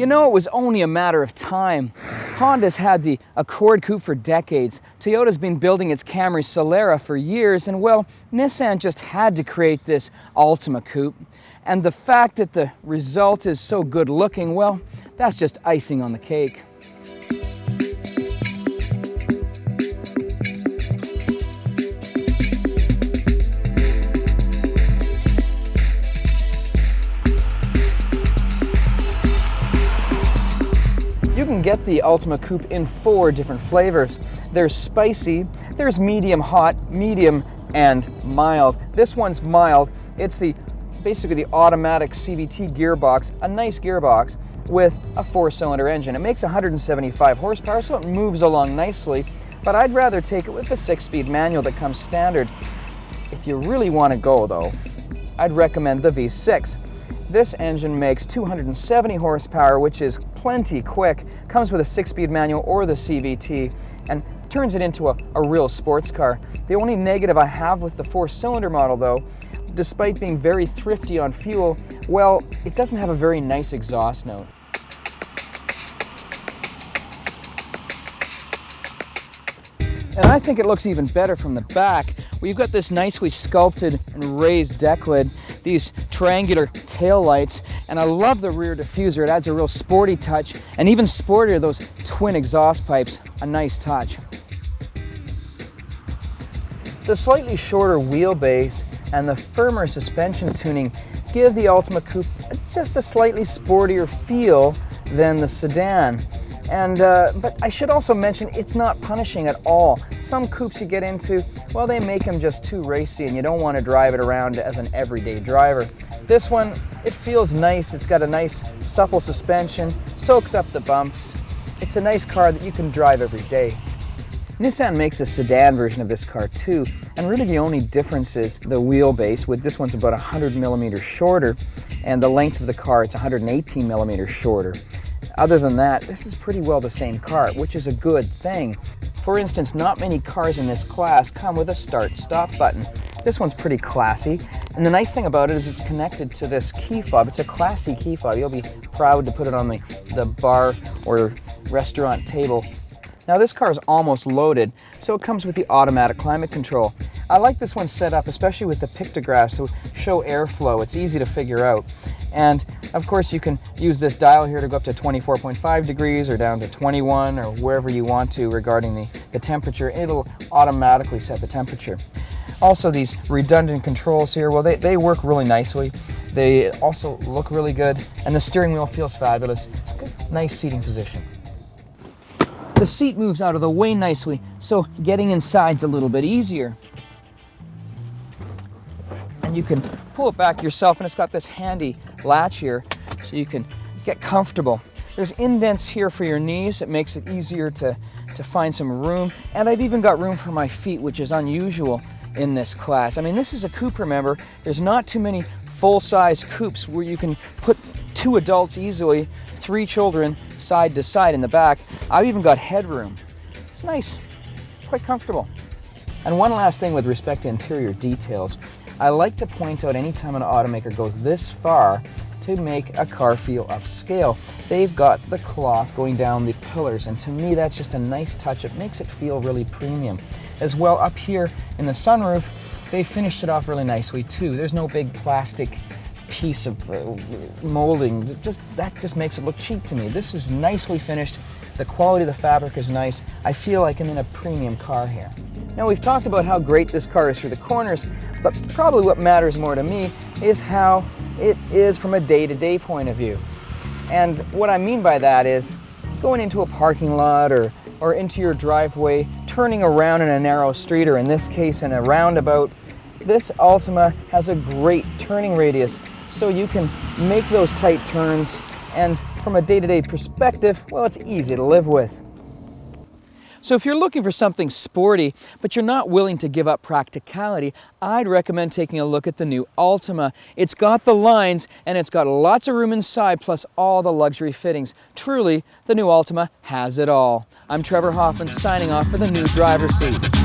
know, it was only a matter of time. Honda's had the Accord Coupe for decades. Toyota's been building its Camry Solera for years, and well, Nissan just had to create this Altima Coupe. And the fact that the result is so good looking, well, that's just icing on the cake. You can get the Altima Coupe in 4 different flavors. There's spicy, there's medium hot, medium, and mild. This one's mild. It's basically the automatic CVT gearbox, a nice gearbox with a 4-cylinder engine. It makes 175 horsepower, so it moves along nicely, but I'd rather take it with the 6-speed manual that comes standard. If you really want to go though, I'd recommend the V6. This engine makes 270 horsepower, which is plenty quick, comes with a 6-speed manual or the CVT, and turns it into a real sports car. The only negative I have with the 4-cylinder model though, despite being very thrifty on fuel, well, it doesn't have a very nice exhaust note. And I think it looks even better from the back. We've got this nicely sculpted and raised deck lid, these triangular tail lights, and I love the rear diffuser. It adds a real sporty touch, and even sportier, those twin exhaust pipes, a nice touch. The slightly shorter wheelbase and the firmer suspension tuning give the Altima Coupe just a slightly sportier feel than the sedan. And but I should also mention, it's not punishing at all. Some coupes you get into, well, they make them just too racy and you don't want to drive it around as an everyday driver. This one, it feels nice. It's got a nice supple suspension, soaks up the bumps. It's a nice car that you can drive every day. Nissan makes a sedan version of this car too, and really the only difference is the wheelbase. With this one's about 100 millimeters shorter, and the length of the car, it's 118 millimeters shorter. Other than that, this is pretty well the same car, which is a good thing. For instance, not many cars in this class come with a start-stop button. This one's pretty classy, and the nice thing about it is it's connected to this key fob. It's a classy key fob. You'll be proud to put it on the bar or restaurant table. Now this car is almost loaded, so it comes with the automatic climate control. I like this one set up, especially with the pictographs to show airflow. It's easy to figure out. And of course you can use this dial here to go up to 24.5 degrees or down to 21 or wherever you want to regarding the temperature. It'll automatically set the temperature. Also, these redundant controls here, well, they work really nicely. They also look really good, and the steering wheel feels fabulous. It's a good, nice seating position. The seat moves out of the way nicely, so getting inside's a little bit easier. And you can pull it back yourself, and it's got this handy latch here, so you can get comfortable. There's indents here for your knees. It makes it easier to find some room. And I've even got room for my feet, which is unusual in this class. I mean, this is a coupe, remember. There's not too many full-size coupes where you can put 2 adults easily, 3 children side to side in the back. I've even got headroom. It's nice, quite comfortable. And one last thing with respect to interior details, I like to point out anytime an automaker goes this far to make a car feel upscale. They've got the cloth going down the pillars, and to me that's just a nice touch. It makes it feel really premium. As well, up here in the sunroof, they finished it off really nicely too. There's no big plastic piece of molding. That just makes it look cheap to me. This is nicely finished. The quality of the fabric is nice. I feel like I'm in a premium car here. Now, we've talked about how great this car is through the corners, but probably what matters more to me is how it is from a day-to-day point of view. And what I mean by that is going into a parking lot or into your driveway, turning around in a narrow street, or in this case in a roundabout. This Altima has a great turning radius, so you can make those tight turns, and from a day-to-day perspective, well, it's easy to live with. So if you're looking for something sporty, but you're not willing to give up practicality, I'd recommend taking a look at the new Altima. It's got the lines, and it's got lots of room inside, plus all the luxury fittings. Truly, the new Altima has it all. I'm Trevor Hofmann, signing off for the New Driver's Seat.